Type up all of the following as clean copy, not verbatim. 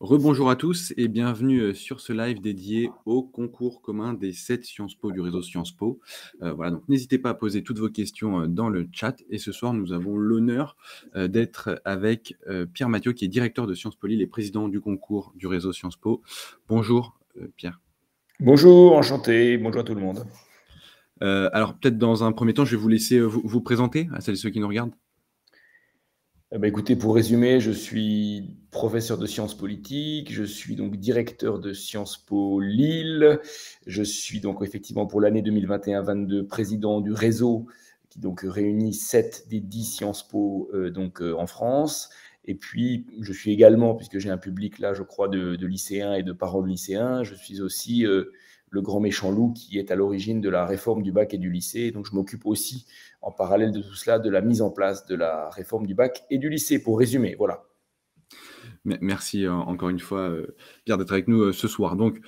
Rebonjour à tous et bienvenue sur ce live dédié au concours commun des 7 Sciences Po du réseau Sciences Po. Voilà, donc n'hésitez pas à poser toutes vos questions dans le chat. Et ce soir, nous avons l'honneur d'être avec Pierre Mathieu, qui est directeur de Sciences Po Lille et président du concours du réseau Sciences Po. Bonjour Pierre. Bonjour, enchanté, bonjour à tout le monde. Alors peut-être dans un premier temps, je vais vous laisser vous présenter à celles et ceux qui nous regardent. Écoutez, pour résumer, je suis professeur de sciences politiques, je suis donc directeur de Sciences Po Lille, je suis donc effectivement pour l'année 2021-22 président du réseau qui donc réunit 7 des 10 Sciences Po en France. Et puis, je suis également, puisque j'ai un public là, je crois, de lycéens et de parents de lycéens, je suis aussi le grand méchant loup qui est à l'origine de la réforme du bac et du lycée. Donc, je m'occupe aussi, en parallèle de tout cela, de la mise en place de la réforme du bac et du lycée, pour résumer. Voilà. Merci encore une fois, Pierre, d'être avec nous ce soir. Donc,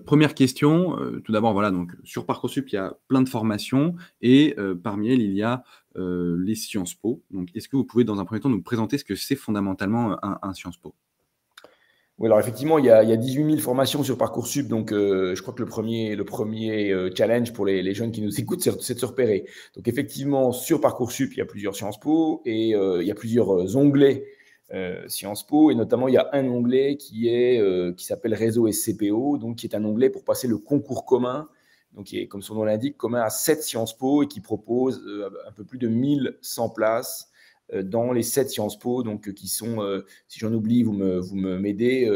première question, tout d'abord, voilà, donc sur Parcoursup, il y a plein de formations et parmi elles, il y a les Sciences Po. Donc, est-ce que vous pouvez, dans un premier temps, nous présenter ce que c'est fondamentalement un Sciences Po? Oui, alors effectivement, il y a 18 000 formations sur Parcoursup, donc je crois que le premier challenge pour les jeunes qui nous écoutent, c'est de se repérer. Donc effectivement, sur Parcoursup, il y a plusieurs Sciences Po et il y a plusieurs onglets Sciences Po, et notamment il y a un onglet qui s'appelle Réseau SCPO, donc qui est un onglet pour passer le concours commun, donc qui est, comme son nom l'indique, commun à 7 Sciences Po et qui propose un peu plus de 1100 places dans les 7 Sciences Po, donc qui sont, si j'en oublie, vous m'aidez,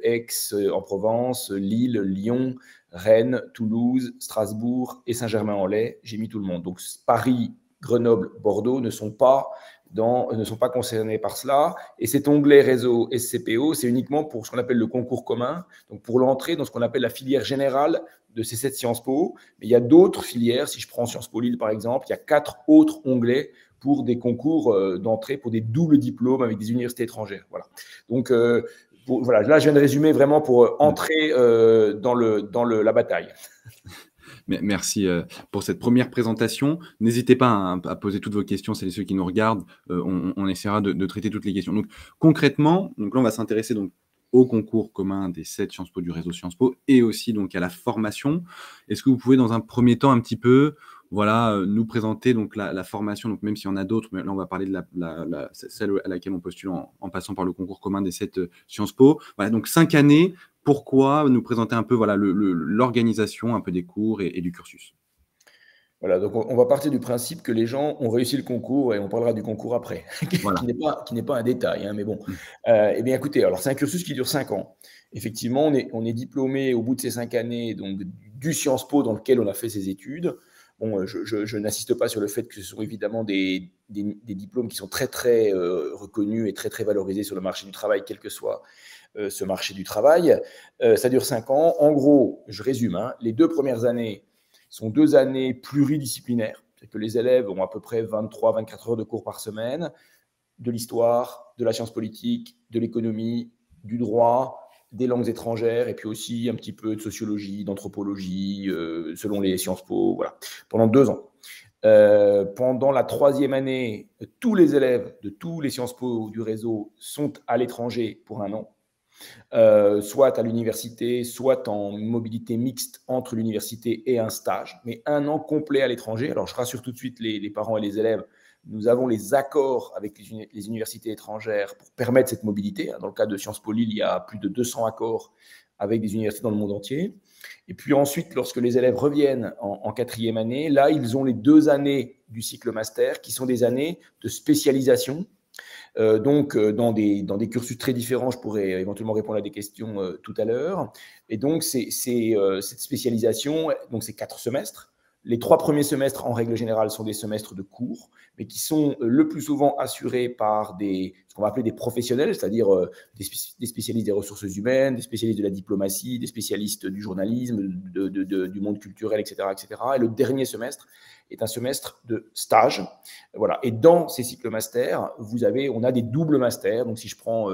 Aix en Provence, Lille, Lyon, Rennes, Toulouse, Strasbourg et Saint-Germain-en-Laye. J'ai mis tout le monde. Donc Paris, Grenoble, Bordeaux ne sont pas concernés par cela. Et cet onglet réseau SCPO, c'est uniquement pour ce qu'on appelle le concours commun, donc pour l'entrée dans ce qu'on appelle la filière générale de ces 7 Sciences Po. Mais il y a d'autres filières. Si je prends Sciences Po Lille, par exemple, il y a 4 autres onglets pour des concours d'entrée, pour des doubles diplômes avec des universités étrangères. Voilà. Donc, voilà, là, je viens de résumer vraiment pour entrer dans la bataille. Merci pour cette première présentation. N'hésitez pas à poser toutes vos questions, c'est ceux qui nous regardent. On essaiera de traiter toutes les questions. Donc, concrètement, donc là, on va s'intéresser donc au concours commun des 7 Sciences Po du réseau Sciences Po et aussi donc à la formation. Est-ce que vous pouvez, dans un premier temps, un petit peu, voilà, nous présenter donc la formation, donc même s'il y en a d'autres, mais là, on va parler de celle à laquelle on postule en passant par le concours commun des 7 Sciences Po. Voilà, donc 5 années. Pourquoi nous présenter un peu voilà, l'organisation un peu des cours et du cursus? Voilà, donc on va partir du principe que les gens ont réussi le concours et on parlera du concours après, Voilà. qui n'est pas un détail, hein, mais bon. Eh bien, écoutez, alors c'est un cursus qui dure 5 ans. Effectivement, on est diplômé au bout de ces 5 années donc, du Sciences Po dans lequel on a fait ses études. Bon, je n'insiste pas sur le fait que ce sont évidemment des diplômes qui sont très, très reconnus et très, très valorisés sur le marché du travail, quel que soit ce marché du travail. Ça dure 5 ans. En gros, je résume, hein, les 2 premières années sont 2 années pluridisciplinaires, c'est que les élèves ont à peu près 23-24 heures de cours par semaine, de l'histoire, de la science politique, de l'économie, du droit, des langues étrangères, et puis aussi un petit peu de sociologie, d'anthropologie, selon les Sciences Po, voilà, pendant 2 ans. Pendant la 3e année, tous les élèves de tous les Sciences Po du réseau sont à l'étranger pour 1 an. Soit à l'université, soit en mobilité mixte entre l'université et un stage, mais 1 an complet à l'étranger. Alors, je rassure tout de suite les parents et les élèves, nous avons les accords avec les universités étrangères pour permettre cette mobilité. Dans le cas de Sciences Po Lille, il y a plus de 200 accords avec des universités dans le monde entier. Et puis ensuite, lorsque les élèves reviennent en 4e année, là, ils ont les 2 années du cycle master qui sont des années de spécialisation. Dans des cursus très différents, je pourrais éventuellement répondre à des questions tout à l'heure. Et donc, cette spécialisation, donc c'est 4 semestres. Les 3 premiers semestres, en règle générale, sont des semestres de cours, mais qui sont le plus souvent assurés par ce qu'on va appeler des professionnels, c'est-à-dire des spécialistes des ressources humaines, des spécialistes de la diplomatie, des spécialistes du journalisme, du monde culturel, etc., etc. Et le dernier semestre est un semestre de stage. Voilà. Et dans ces cycles master, on a des doubles masters. Donc, si je prends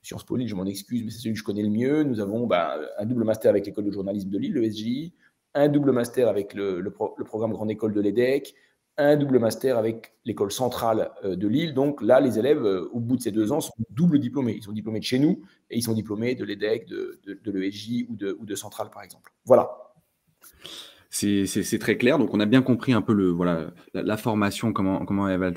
Sciences Po Lille, je m'en excuse, mais c'est celui que je connais le mieux. Nous avons un double master avec l'école de journalisme de Lille, le SJI, un double master avec le programme Grande École de l'EDEC, un double master avec l'école centrale de Lille. Donc là, les élèves, au bout de ces 2 ans, sont double diplômés. Ils sont diplômés de chez nous et ils sont diplômés de l'EDEC, de l'ESJ ou de Centrale, par exemple. Voilà. C'est très clair. Donc, on a bien compris un peu voilà, la formation, comment elle va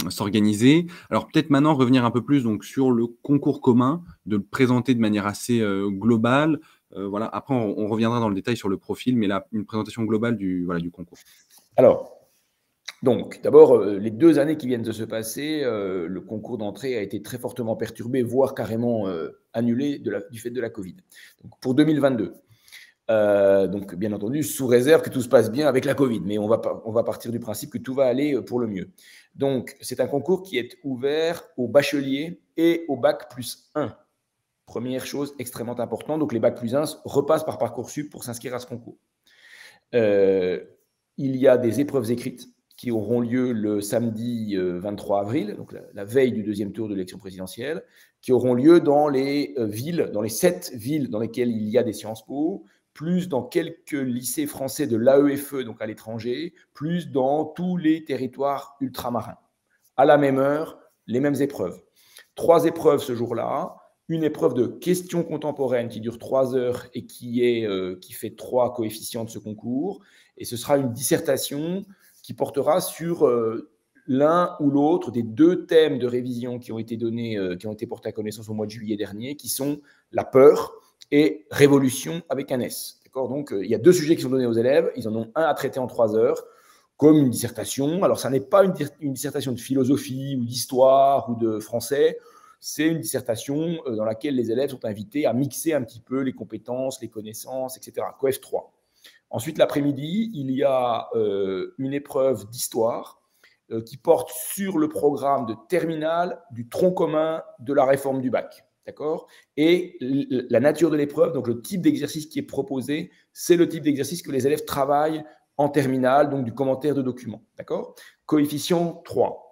s'organiser. Alors, peut-être maintenant revenir un peu plus donc, sur le concours commun, de le présenter de manière assez globale. Voilà. Après, on reviendra dans le détail sur le profil, mais là, une présentation globale du concours. Alors, donc, d'abord, les 2 années qui viennent de se passer, le concours d'entrée a été très fortement perturbé, voire carrément annulé du fait de la Covid. Donc, pour 2022. Donc, bien entendu, sous réserve que tout se passe bien avec la Covid, mais on va partir du principe que tout va aller pour le mieux. Donc, c'est un concours qui est ouvert aux bacheliers et au bac+1. Première chose extrêmement importante, donc les bac+1 repassent par Parcoursup pour s'inscrire à ce concours. Il y a des épreuves écrites qui auront lieu le samedi 23 avril, donc la veille du 2e tour de l'élection présidentielle, qui auront lieu dans les villes, dans les 7 villes dans lesquelles il y a des Sciences Po, plus dans quelques lycées français de l'AEFE, donc à l'étranger, plus dans tous les territoires ultramarins. À la même heure, les mêmes épreuves. 3 épreuves ce jour-là, une épreuve de questions contemporaines qui dure 3 heures et qui fait 3 coefficients de ce concours, et ce sera une dissertation qui portera sur l'un ou l'autre des 2 thèmes de révision qui ont été donnés, qui ont été portés à connaissance au mois de juillet dernier, qui sont la peur et révolution avec un S. D'accord ? Donc, il y a 2 sujets qui sont donnés aux élèves. Ils en ont un à traiter en 3 heures, comme une dissertation. Alors, ça n'est pas une dissertation de philosophie ou d'histoire ou de français. C'est une dissertation dans laquelle les élèves sont invités à mixer un petit peu les compétences, les connaissances, etc. COEF 3. Ensuite, l'après-midi, il y a une épreuve d'histoire qui porte sur le programme de terminale du tronc commun de la réforme du bac. D'accord ? Et la nature de l'épreuve, donc le type d'exercice qui est proposé, c'est le type d'exercice que les élèves travaillent en terminale, donc du commentaire de document. D'accord ? Coefficient 3.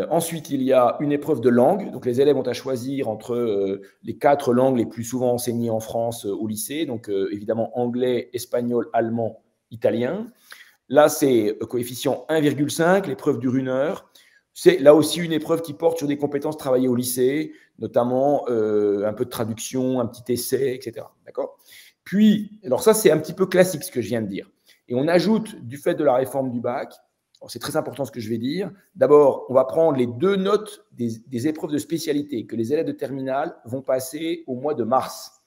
Ensuite, il y a une épreuve de langue. Donc, les élèves ont à choisir entre les 4 langues les plus souvent enseignées en France au lycée. Donc, évidemment, anglais, espagnol, allemand, italien. Là, c'est coefficient 1,5. L'épreuve dure 1 heure. C'est là aussi une épreuve qui porte sur des compétences travaillées au lycée, notamment un peu de traduction, un petit essai, etc. D'accord ? Puis, alors ça, c'est un petit peu classique ce que je viens de dire. Et on ajoute, du fait de la réforme du bac, c'est très important ce que je vais dire. D'abord, on va prendre les 2 notes des épreuves de spécialité que les élèves de terminale vont passer au mois de mars.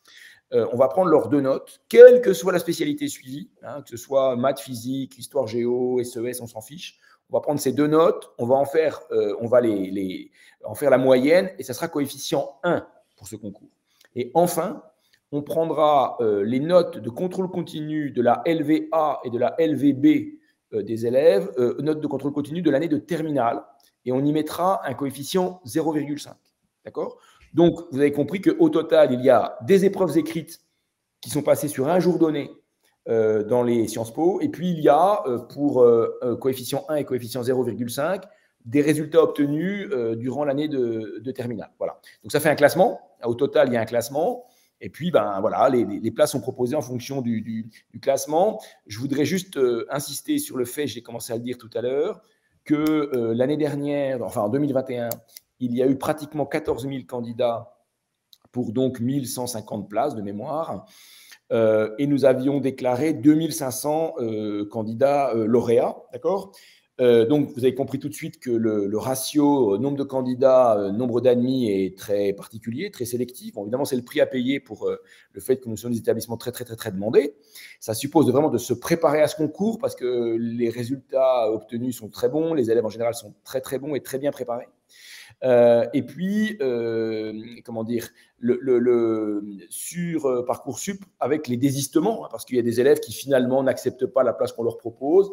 On va prendre leurs 2 notes, quelle que soit la spécialité suivie, que ce soit maths, physique, histoire, géo, SES, on s'en fiche. On va prendre ces 2 notes, on va en faire la moyenne et ça sera coefficient 1 pour ce concours. Et enfin, on prendra les notes de contrôle continu de la LVA et de la LVB des élèves, notes de contrôle continu de l'année de terminale, et on y mettra un coefficient 0,5. D'accord ? Donc, vous avez compris qu'au total, il y a des épreuves écrites qui sont passées sur un jour donné dans les Sciences Po, et puis il y a pour coefficient 1 et coefficient 0,5 des résultats obtenus durant l'année de terminale. Voilà. Donc, ça fait un classement. Au total, il y a un classement. Et puis, voilà, les places sont proposées en fonction du classement. Je voudrais juste insister sur le fait, j'ai commencé à le dire tout à l'heure, que l'année dernière, enfin en 2021, il y a eu pratiquement 14 000 candidats pour donc 1150 places de mémoire. Et nous avions déclaré 2500 candidats lauréats, d'accord ? Donc, vous avez compris tout de suite que le ratio nombre de candidats, nombre d'admis est très particulier, très sélectif. Bon, évidemment, c'est le prix à payer pour le fait que nous sommes des établissements très, très, très, très demandés. Ça suppose vraiment de se préparer à ce concours parce que les résultats obtenus sont très bons. Les élèves, en général, sont très, très bons et très bien préparés. Et puis, comment dire, sur Parcoursup, avec les désistements, parce qu'il y a des élèves qui finalement n'acceptent pas la place qu'on leur propose.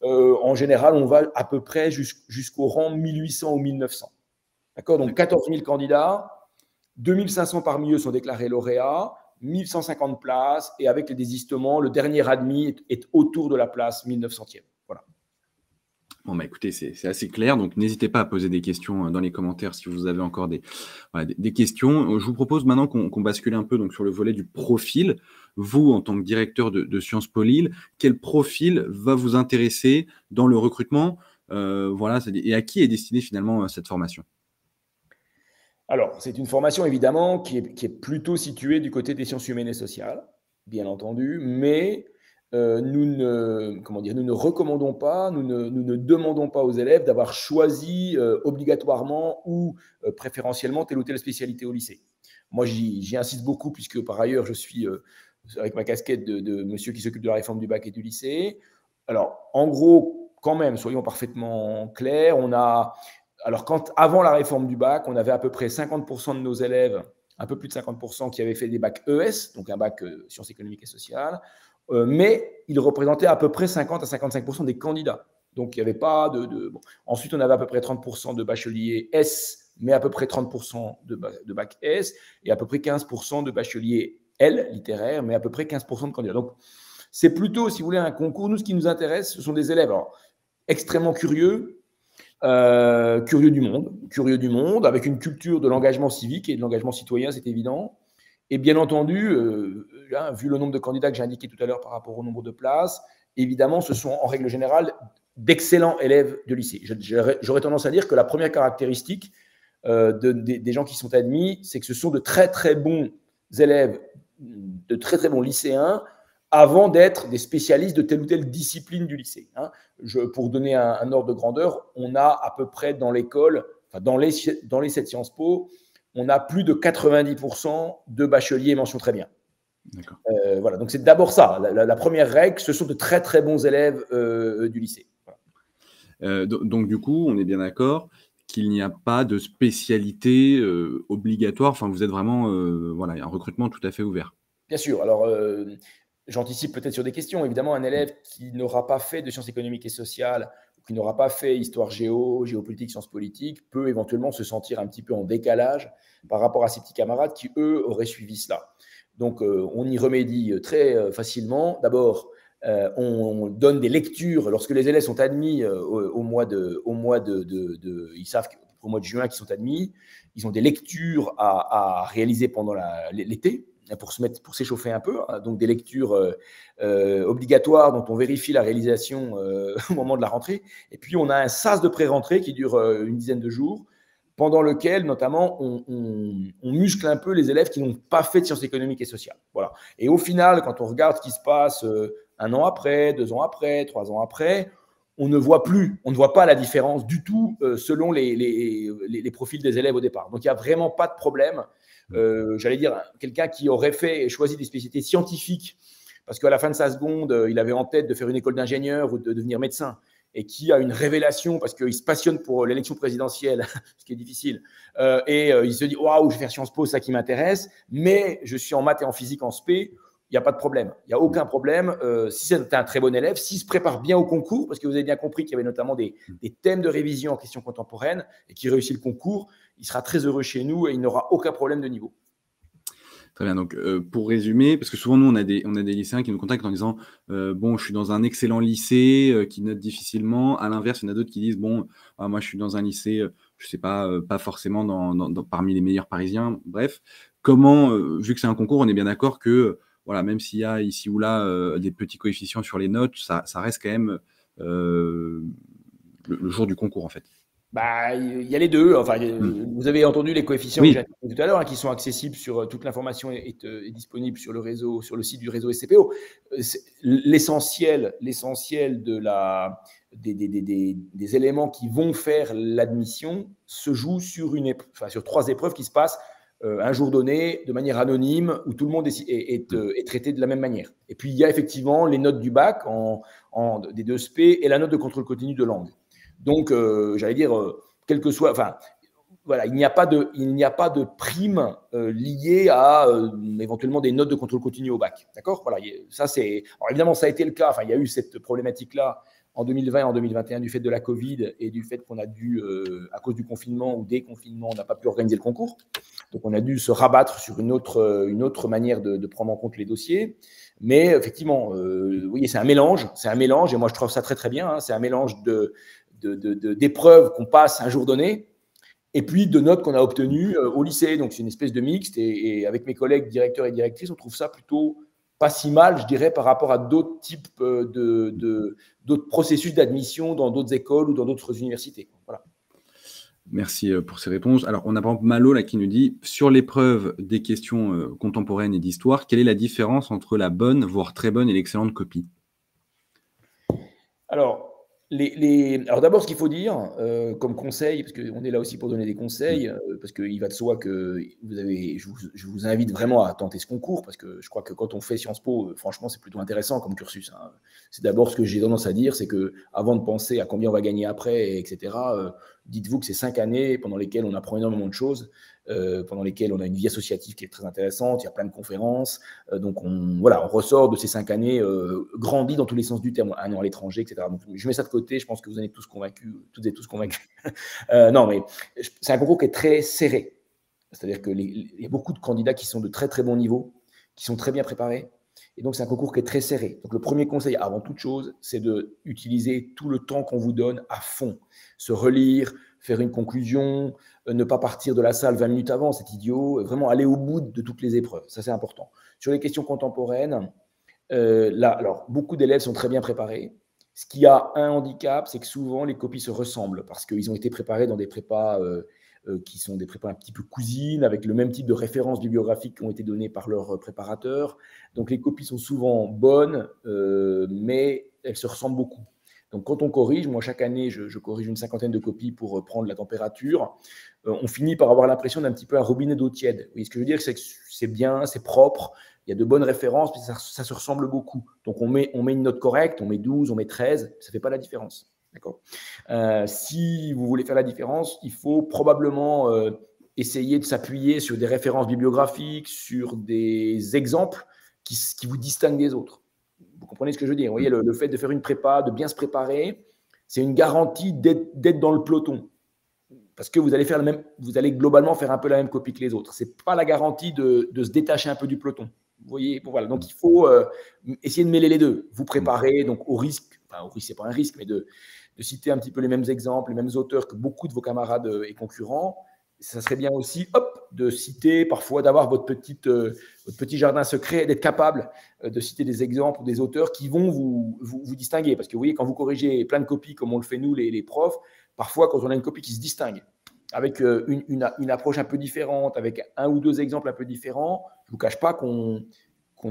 En général, on va à peu près jusqu'au rang 1800 ou 1900. D'accord ? Donc, 14 000 candidats, 2500 parmi eux sont déclarés lauréats, 1150 places, et avec les désistements, le dernier admis est autour de la place 1900e. Voilà. Bon, bah, écoutez, c'est assez clair, donc n'hésitez pas à poser des questions dans les commentaires si vous avez encore voilà, des questions. Je vous propose maintenant qu'on bascule un peu donc, sur le volet du profil. Vous, en tant que directeur de Sciences Po Lille, quel profil va vous intéresser dans le recrutement voilà, et à qui est destinée finalement cette formation? Alors, c'est une formation évidemment qui est plutôt située du côté des sciences humaines et sociales, bien entendu, mais comment dire, nous ne recommandons pas, nous ne demandons pas aux élèves d'avoir choisi obligatoirement ou préférentiellement telle ou telle spécialité au lycée. Moi, j'y insiste beaucoup puisque par ailleurs, je suis avec ma casquette de monsieur qui s'occupe de la réforme du bac et du lycée. Alors, en gros, quand même, soyons parfaitement clairs, alors, avant la réforme du bac, on avait à peu près 50% de nos élèves, un peu plus de 50%, qui avaient fait des bacs ES, donc un bac sciences économiques et sociales, mais ils représentaient à peu près 50 à 55% des candidats. Donc, il n'y avait pas bon. Ensuite, on avait à peu près 30% de bacheliers S, mais à peu près 30% de bac S, et à peu près 15% de bacheliers L, littéraire, mais à peu près 15% de candidats. Donc, c'est plutôt, si vous voulez, un concours. Nous, ce qui nous intéresse, ce sont des élèves extrêmement curieux, curieux du monde, avec une culture de l'engagement civique et de l'engagement citoyen, c'est évident. Et bien entendu, là, vu le nombre de candidats que j'ai indiqué tout à l'heure par rapport au nombre de places, évidemment, ce sont en règle générale d'excellents élèves de lycée. J'aurais tendance à dire que la première caractéristique des gens qui sont admis, c'est que ce sont de très très bons élèves, de très très bons lycéens, avant d'être des spécialistes de telle ou telle discipline du lycée. Pour donner un ordre de grandeur, on a à peu près dans l'école, enfin dans les 7 Sciences Po, on a plus de 90% de bacheliers mention très bien. Voilà, donc c'est d'abord ça. La première règle, ce sont de très très bons élèves du lycée. Voilà. Donc du coup, on est bien d'accord qu'il n'y a pas de spécialité obligatoire. Enfin, vous êtes vraiment, voilà, un recrutement tout à fait ouvert. Bien sûr. Alors, j'anticipe peut-être sur des questions. Évidemment, un élève qui n'aura pas fait de sciences économiques et sociales, ou qui n'aura pas fait histoire géopolitique, sciences politiques, peut éventuellement se sentir un petit peu en décalage par rapport à ses petits camarades qui, eux, auraient suivi cela. Donc, on y remédie très facilement. D'abord, on donne des lectures lorsque les élèves sont admis au mois de ils savent qu'au mois de juin qu'ils sont admis. Ils ont des lectures à réaliser pendant l'été pour s'échauffer un peu, donc des lectures obligatoires dont on vérifie la réalisation au moment de la rentrée. Et puis, on a un sas de pré-rentrée qui dure une dizaine de jours, pendant lequel, notamment, on muscle un peu les élèves qui n'ont pas fait de sciences économiques et sociales. Voilà. Et au final, quand on regarde ce qui se passe 1 an après, 2 ans après, 3 ans après, on ne voit pas la différence du tout selon les profils des élèves au départ. Donc, il n'y a vraiment pas de problème. J'allais dire, quelqu'un qui aurait choisi des spécialités scientifiques parce qu'à la fin de sa seconde, il avait en tête de faire une école d'ingénieur ou de devenir médecin, et qui a une révélation parce qu'il se passionne pour l'élection présidentielle, ce qui est difficile, il se dit « Waouh, je vais faire Sciences Po, c'est ça qui m'intéresse, mais je suis en maths et en physique en spé », il n'y a pas de problème. Il n'y a aucun problème. Si c'est un très bon élève, s'il se prépare bien au concours, parce que vous avez bien compris qu'il y avait notamment des thèmes de révision en questions contemporaines, et qui réussit le concours, il sera très heureux chez nous et il n'aura aucun problème de niveau. Très bien. Donc, pour résumer, parce que souvent, nous, on a des lycéens qui nous contactent en disant bon, je suis dans un excellent lycée qui note difficilement. À l'inverse, il y en a d'autres qui disent bon, moi, je suis dans un lycée, je sais pas, pas forcément parmi les meilleurs parisiens. Bref, comment, vu que c'est un concours, on est bien d'accord que voilà, même s'il y a ici ou là des petits coefficients sur les notes, ça reste quand même le jour du concours, en fait. Bah, il y a les deux. Enfin, vous avez entendu les coefficients que j'ai indiqués tout à l'heure, qui sont accessibles sur toute l'information est disponible sur le site du réseau SCPO. L'essentiel des éléments qui vont faire l'admission se joue sur 3 épreuves qui se passent un jour donné, de manière anonyme, où tout le monde est traité de la même manière. Et puis, il y a effectivement les notes du bac des 2 SP et la note de contrôle continu de langue. Donc, j'allais dire, quel que soit, enfin, voilà, il n'y a pas de prime liée à éventuellement des notes de contrôle continu au bac. D'accord ? Voilà, ça c'est. Alors évidemment, ça a été le cas. Enfin, il y a eu cette problématique-là en 2020 et en 2021 du fait de la Covid et du fait qu'on a dû, à cause du confinement ou des confinements, on n'a pas pu organiser le concours. Donc, on a dû se rabattre sur une autre manière de prendre en compte les dossiers. Mais effectivement, vous voyez, c'est un mélange, et moi je trouve ça très très bien. C'est un mélange d'épreuves qu'on passe un jour donné, et puis de notes qu'on a obtenues au lycée. Donc, c'est une espèce de mixte. Et avec mes collègues directeurs et directrices, on trouve ça plutôt pas si mal, je dirais, par rapport à d'autres types d'autres processus d'admission dans d'autres écoles ou dans d'autres universités. Voilà. Merci pour ces réponses. Alors, on a par exemple Malo là, qui nous dit, sur l'épreuve des questions contemporaines et d'histoire, quelle est la différence entre la bonne, voire très bonne et l'excellente copie? Alors, alors d'abord, ce qu'il faut dire comme conseil, parce qu'on est là aussi pour donner des conseils, parce qu'il va de soi que je vous invite vraiment à tenter ce concours, parce que je crois que quand on fait Sciences Po, franchement, c'est plutôt intéressant comme cursus. Hein. C'est d'abord ce que j'ai tendance à dire, c'est que avant de penser à combien on va gagner après, etc., dites-vous que c'est 5 années pendant lesquelles on apprend énormément de choses, pendant lesquelles on a une vie associative qui est très intéressante, il y a plein de conférences, donc on ressort de ces 5 années grandis dans tous les sens du terme, un an à l'étranger, etc. Donc je mets ça de côté, je pense que vous en êtes tous convaincus, toutes et tous convaincus. Non, mais c'est un concours qui est très serré, c'est-à-dire qu'il y a beaucoup de candidats qui sont de très très bon niveau, qui sont très bien préparés, et donc c'est un concours qui est très serré. Donc le premier conseil, avant toute chose, c'est d'utiliser tout le temps qu'on vous donne à fond, se relire, faire une conclusion, ne pas partir de la salle 20 minutes avant, c'est idiot, vraiment aller au bout de toutes les épreuves, ça c'est important. Sur les questions contemporaines, là, alors beaucoup d'élèves sont très bien préparés. Ce qui a un handicap, c'est que souvent les copies se ressemblent parce qu'ils ont été préparés dans des prépas qui sont des prépas un petit peu cousines, avec le même type de références bibliographiques qui ont été données par leur préparateur. Donc les copies sont souvent bonnes, mais elles se ressemblent beaucoup. Donc quand on corrige, moi chaque année je corrige une 50aine de copies pour prendre la température, on finit par avoir l'impression d'un petit peu un robinet d'eau tiède. Vous voyez ce que je veux dire, c'est que c'est bien, c'est propre, il y a de bonnes références, mais ça se ressemble beaucoup. Donc on met une note correcte, on met 12, on met 13, ça ne fait pas la différence. D'accord. Si vous voulez faire la différence, il faut probablement essayer de s'appuyer sur des références bibliographiques, sur des exemples qui vous distinguent des autres. Vous comprenez ce que je veux dire? Vous voyez, le fait de faire une prépa, de bien se préparer, c'est une garantie d'être dans le peloton. Parce que vous allez globalement faire un peu la même copie que les autres. Ce n'est pas la garantie de se détacher un peu du peloton. Vous voyez, bon, voilà. Donc il faut essayer de mêler les deux. Vous préparer, donc au risque, c'est pas un risque, mais de citer un petit peu les mêmes exemples, les mêmes auteurs que beaucoup de vos camarades et concurrents. Ça serait bien aussi, de citer parfois, d'avoir votre petit jardin secret, d'être capable de citer des exemples ou des auteurs qui vont vous distinguer. Parce que vous voyez, quand vous corrigez plein de copies, comme on le fait nous, les profs, parfois, quand on a une copie qui se distingue, avec une approche un peu différente, avec un ou deux exemples un peu différents, je ne vous cache pas qu'on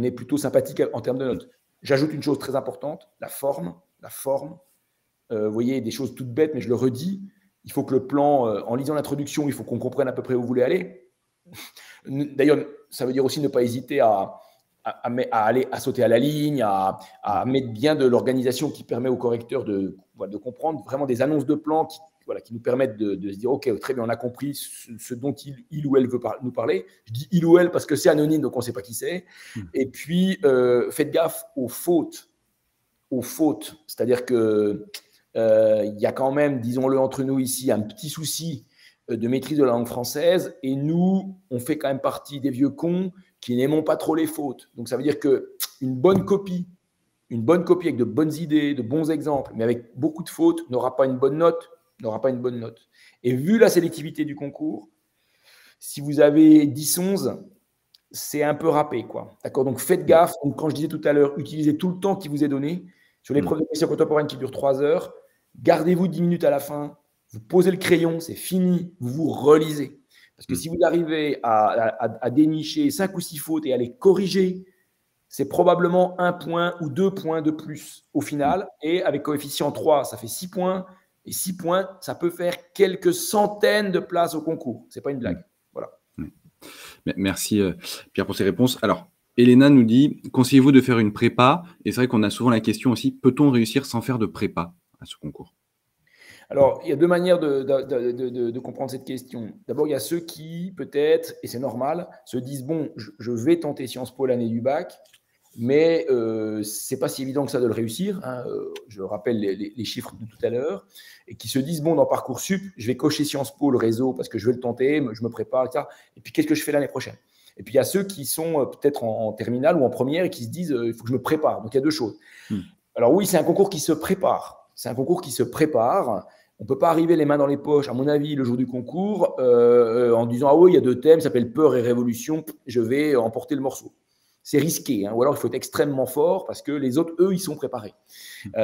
est plutôt sympathique en termes de notes. J'ajoute une chose très importante, la forme. Vous voyez, des choses toutes bêtes, mais je le redis, il faut que le plan, en lisant l'introduction, il faut qu'on comprenne à peu près où vous voulez aller. D'ailleurs, ça veut dire aussi ne pas hésiter à sauter à la ligne, à mettre bien de l'organisation qui permet au correcteur de comprendre vraiment des annonces de plans qui nous permettent de se dire, OK, très bien, on a compris ce dont il ou elle veut nous parler. Je dis il ou elle parce que c'est anonyme, donc on ne sait pas qui c'est. Et puis, faites gaffe aux fautes. C'est-à-dire que il y a quand même, disons-le entre nous ici, un petit souci de maîtrise de la langue française, et nous, on fait quand même partie des vieux cons qui n'aimons pas trop les fautes. Donc ça veut dire qu'une bonne copie avec de bonnes idées, de bons exemples, mais avec beaucoup de fautes, n'aura pas une bonne note. Et vu la sélectivité du concours, si vous avez 10-11, c'est un peu râpé, quoi. D'accord. Donc faites gaffe. Donc, quand je disais tout à l'heure, utilisez tout le temps qui vous est donné. Sur l'épreuve de questions contemporaines qui dure 3 heures, gardez-vous 10 minutes à la fin, vous posez le crayon, c'est fini, vous relisez. Parce que si vous arrivez à dénicher 5 ou 6 fautes et à les corriger, c'est probablement 1 point ou 2 points de plus au final. Et avec coefficient 3, ça fait 6 points. Et 6 points, ça peut faire quelques centaines de places au concours. Ce n'est pas une blague. Voilà. Merci Pierre pour ces réponses. Alors, Elena nous dit, conseillez-vous de faire une prépa? Et c'est vrai qu'on a souvent la question aussi, peut-on réussir sans faire de prépa à ce concours? Alors, il y a 2 manières de comprendre cette question. D'abord, il y a ceux qui, peut-être, et c'est normal, se disent, bon, je vais tenter Sciences Po l'année du bac, mais ce n'est pas si évident que ça de le réussir. Hein. Je rappelle les chiffres de tout à l'heure. Et qui se disent, bon, dans Parcoursup, je vais cocher Sciences Po, le réseau, parce que je vais le tenter, je me prépare, etc. Et puis, qu'est-ce que je fais l'année prochaine? Et puis, il y a ceux qui sont peut-être en terminale ou en première et qui se disent, il faut que je me prépare. Donc, il y a 2 choses. Alors oui, c'est un concours qui se prépare. c'est un concours qui se prépare. On ne peut pas arriver les mains dans les poches, à mon avis, le jour du concours, en disant « Ah oui, il y a 2 thèmes, ça s'appelle peur et révolution, je vais emporter le morceau ». C'est risqué, hein, ou alors il faut être extrêmement fort parce que les autres, eux, ils sont préparés.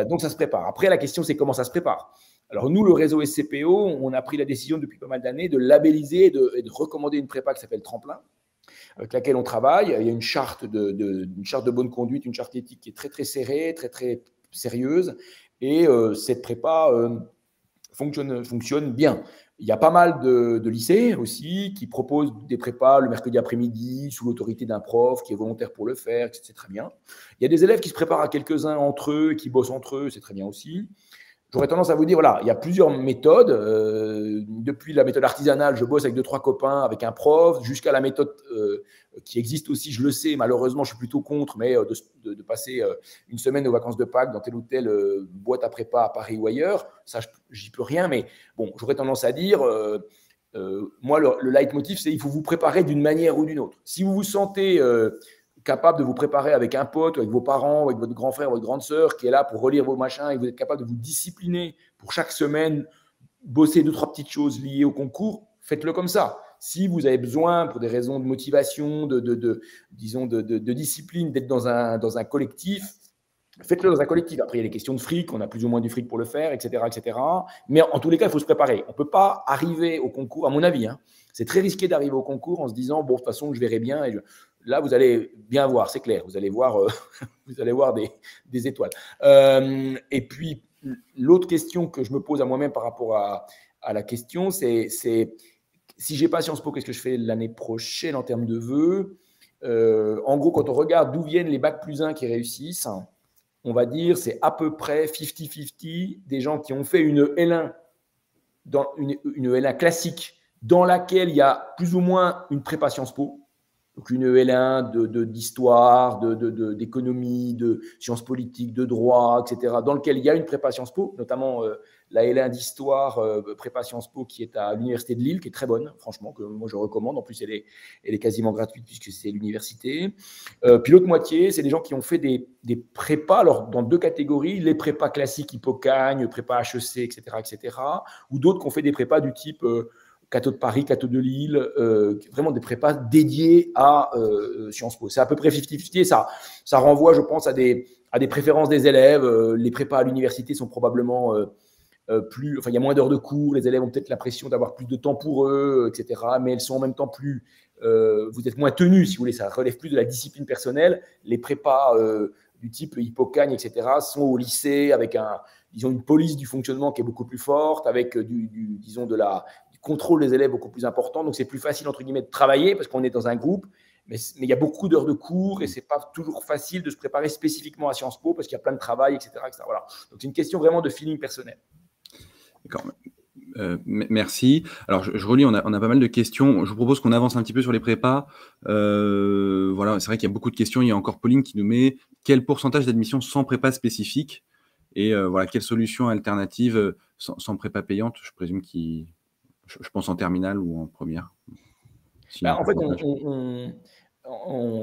Donc ça se prépare. Après, la question, c'est comment ça se prépare. Alors nous, le réseau SCPO, on a pris la décision depuis pas mal d'années de labelliser et de recommander une prépa qui s'appelle Tremplin, avec laquelle on travaille. Il y a une charte de bonne conduite, une charte éthique qui est très, très serrée, très, très sérieuse. Et cette prépa fonctionne bien. Il y a pas mal de lycées aussi qui proposent des prépas le mercredi après-midi sous l'autorité d'un prof qui est volontaire pour le faire, c'est très bien. Il y a des élèves qui se préparent à quelques-uns entre eux, qui bossent entre eux, c'est très bien aussi. J'aurais tendance à vous dire, voilà, il y a plusieurs méthodes. Depuis la méthode artisanale, je bosse avec 2-3 copains, avec un prof, jusqu'à la méthode qui existe aussi, je le sais, malheureusement, je suis plutôt contre, mais de passer une semaine aux vacances de Pâques dans telle ou telle boîte à prépa à Paris ou ailleurs. Ça, j'y peux rien, mais bon, j'aurais tendance à dire, moi, le leitmotiv, c'est il faut vous préparer d'une manière ou d'une autre. Si vous vous sentez capable de vous préparer avec un pote, avec vos parents, avec votre grand frère, votre grande sœur qui est là pour relire vos machins et vous êtes capable de vous discipliner pour chaque semaine, bosser 2-3 petites choses liées au concours, faites-le comme ça. Si vous avez besoin, pour des raisons de motivation, disons de discipline, d'être dans un collectif, faites-le dans un collectif. Après, il y a les questions de fric, on a plus ou moins du fric pour le faire, etc., etc. Mais en tous les cas, il faut se préparer. On ne peut pas arriver au concours, à mon avis, hein, c'est très risqué d'arriver au concours en se disant, bon, de toute façon, je verrai bien. Là, vous allez bien voir, c'est clair. Vous allez voir, des étoiles. Et puis, l'autre question que je me pose à moi-même par rapport à la question, c'est si je n'ai pas Sciences Po, qu'est-ce que je fais l'année prochaine en termes de vœux? En gros, quand on regarde d'où viennent les Bac+1 qui réussissent, on va dire c'est à peu près 50-50 des gens qui ont fait une L1, une L1 classique dans laquelle il y a plus ou moins une prépa Sciences Po. Donc une L1 d'histoire, d'économie, de sciences politiques, de droit, etc., dans lequel il y a une prépa Sciences Po, notamment la L1 d'histoire, prépa Sciences Po qui est à l'Université de Lille, qui est très bonne, franchement, que moi je recommande. En plus, elle est quasiment gratuite puisque c'est l'université. Puis l'autre moitié, c'est des gens qui ont fait des prépas, alors dans 2 catégories, les prépas classiques Hippocagne, prépa HEC, etc., ou d'autres qui ont fait des prépas du type Cato de Paris, Cato de Lille, vraiment des prépas dédiés à Sciences Po. C'est à peu près 50-50 et ça renvoie, je pense, à des préférences des élèves. Les prépas à l'université sont probablement plus… Enfin, il y a moins d'heures de cours, les élèves ont peut-être l'impression d'avoir plus de temps pour eux, etc. Mais elles sont en même temps plus… vous êtes moins tenus, si vous voulez, ça relève plus de la discipline personnelle. Les prépas du type Hippocagne, etc., sont au lycée avec disons, une police du fonctionnement qui est beaucoup plus forte, avec disons, du contrôle des élèves beaucoup plus important. Donc, c'est plus facile, entre guillemets, de travailler parce qu'on est dans un groupe. Mais il y a beaucoup d'heures de cours et ce n'est pas toujours facile de se préparer spécifiquement à Sciences Po parce qu'il y a plein de travail, etc. Voilà. Donc, c'est une question vraiment de feeling personnel. D'accord. Merci. Alors, je relis, on a pas mal de questions. Je vous propose qu'on avance un petit peu sur les prépas. Voilà, c'est vrai qu'il y a beaucoup de questions. Il y a encore Pauline qui nous met quel pourcentage d'admission sans prépa spécifique et voilà, quelle solution alternative sans prépa payante, je présume je pense en terminale ou en première. En fait,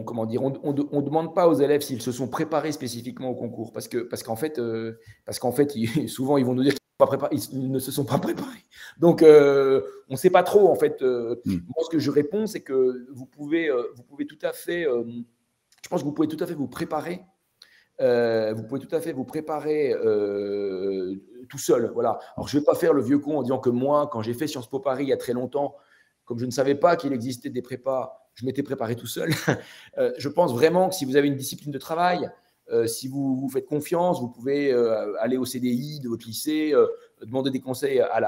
comment dire, on demande pas aux élèves s'ils se sont préparés spécifiquement au concours parce qu'en fait, souvent ils vont nous dire qu'ils ne se sont pas préparés. Donc, on ne sait pas trop en fait. Moi, ce que je réponds, c'est que vous pouvez tout à fait. Je pense que vous pouvez tout à fait vous préparer. Tout seul. Voilà. Alors, je ne vais pas faire le vieux con en disant que moi, quand j'ai fait Sciences Po Paris il y a très longtemps, comme je ne savais pas qu'il existait des prépas, je m'étais préparé tout seul. Je pense vraiment que si vous avez une discipline de travail, si vous vous faites confiance, vous pouvez aller au CDI de votre lycée, demander des conseils à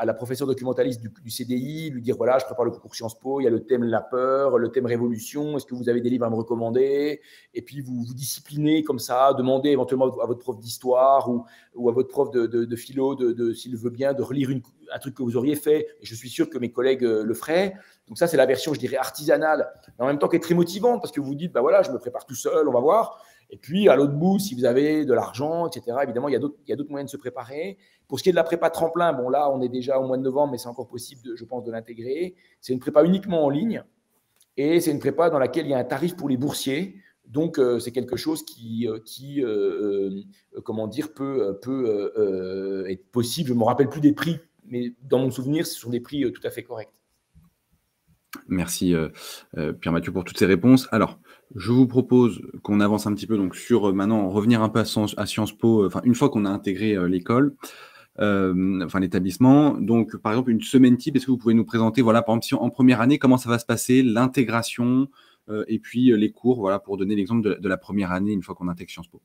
la professeure documentaliste du CDI, lui dire voilà, je prépare le concours Sciences Po, il y a le thème la peur, le thème révolution, est-ce que vous avez des livres à me recommander? Et puis vous vous disciplinez comme ça, demandez éventuellement à votre prof d'histoire ou à votre prof de philo, s'il veut bien, de relire un truc que vous auriez fait. Et je suis sûr que mes collègues le feraient. Donc ça, c'est la version, je dirais, artisanale, mais en même temps qui est très motivante parce que vous dites, bah voilà, je me prépare tout seul, on va voir. Et puis, à l'autre bout, si vous avez de l'argent, etc., évidemment, il y a d'autres moyens de se préparer. Pour ce qui est de la prépa tremplin, bon, là, on est déjà au mois de novembre, mais c'est encore possible, je pense, de l'intégrer. C'est une prépa uniquement en ligne et c'est une prépa dans laquelle il y a un tarif pour les boursiers. Donc, c'est quelque chose comment dire, peut être possible. Je ne me rappelle plus des prix, mais dans mon souvenir, ce sont des prix tout à fait corrects. Merci Pierre-Mathieu pour toutes ces réponses. Alors, je vous propose qu'on avance un petit peu donc sur maintenant revenir un peu à Sciences Po, enfin une fois qu'on a intégré l'école, enfin l'établissement. Donc, par exemple, une semaine type, est-ce que vous pouvez nous présenter, voilà, par exemple, si en première année, comment ça va se passer, l'intégration et puis les cours, voilà, pour donner l'exemple de la première année une fois qu'on intègre Sciences Po.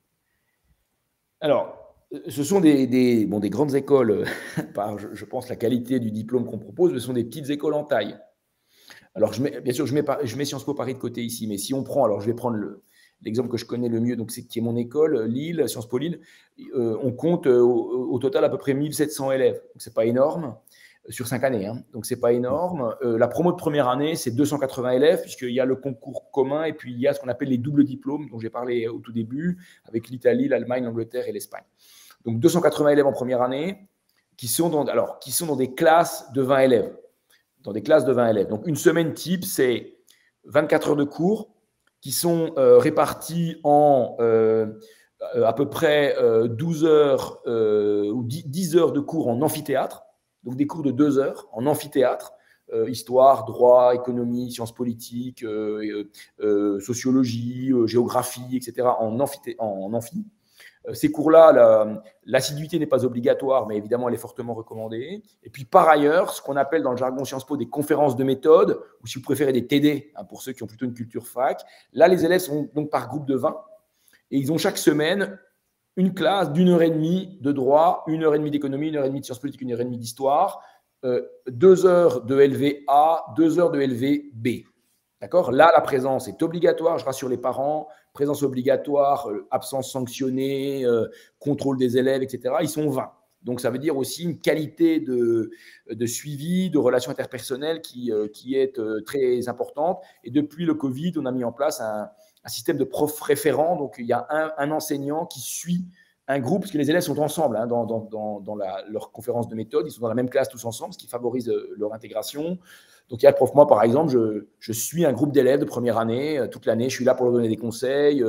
Alors, ce sont des grandes écoles, par, je pense, la qualité du diplôme qu'on propose, mais ce sont des petites écoles en taille. Alors, bien sûr, je mets Sciences Po Paris de côté ici, mais si on prend, alors je vais prendre l'exemple que je connais le mieux, donc qui est mon école, Lille, Sciences Po Lille, on compte au total à peu près 1700 élèves. Donc, ce n'est pas énorme sur 5 années. Hein. Donc, ce n'est pas énorme. La promo de première année, c'est 280 élèves, puisqu'il y a le concours commun et puis il y a ce qu'on appelle les doubles diplômes, dont j'ai parlé au tout début, avec l'Italie, l'Allemagne, l'Angleterre et l'Espagne. Donc, 280 élèves en première année qui sont dans des classes de 20 élèves. Dans des classes de 20 élèves. Donc, une semaine type, c'est 24 heures de cours qui sont réparties en à peu près 12 heures ou 10 heures de cours en amphithéâtre. Donc, des cours de 2 heures en amphithéâtre. Histoire, droit, économie, sciences politiques, sociologie, géographie, etc. en amphi. Ces cours-là, l'assiduité n'est pas obligatoire, mais évidemment, elle est fortement recommandée. Et puis, par ailleurs, ce qu'on appelle dans le jargon Sciences Po des conférences de méthode, ou si vous préférez des TD, hein, pour ceux qui ont plutôt une culture fac. Là, les élèves sont donc par groupe de 20, et ils ont chaque semaine une classe d'1h30 de droit, 1h30 d'économie, 1h30 de sciences politiques, 1h30 d'histoire, 2 heures de LV-A, 2 heures de LV-B. D'accord ? Là, la présence est obligatoire, je rassure les parents, présence obligatoire, absence sanctionnée, contrôle des élèves, etc. Ils sont 20. Donc, ça veut dire aussi une qualité de suivi, de relations interpersonnelles qui est très importante. Et depuis le Covid, on a mis en place un système de profs référents. Donc, il y a un enseignant qui suit un groupe, parce que les élèves sont ensemble hein, dans leur conférence de méthode. Ils sont dans la même classe tous ensemble, ce qui favorise leur intégration. Donc, il y a le prof, moi, par exemple, je suis un groupe d'élèves de première année. Toute l'année, je suis là pour leur donner des conseils.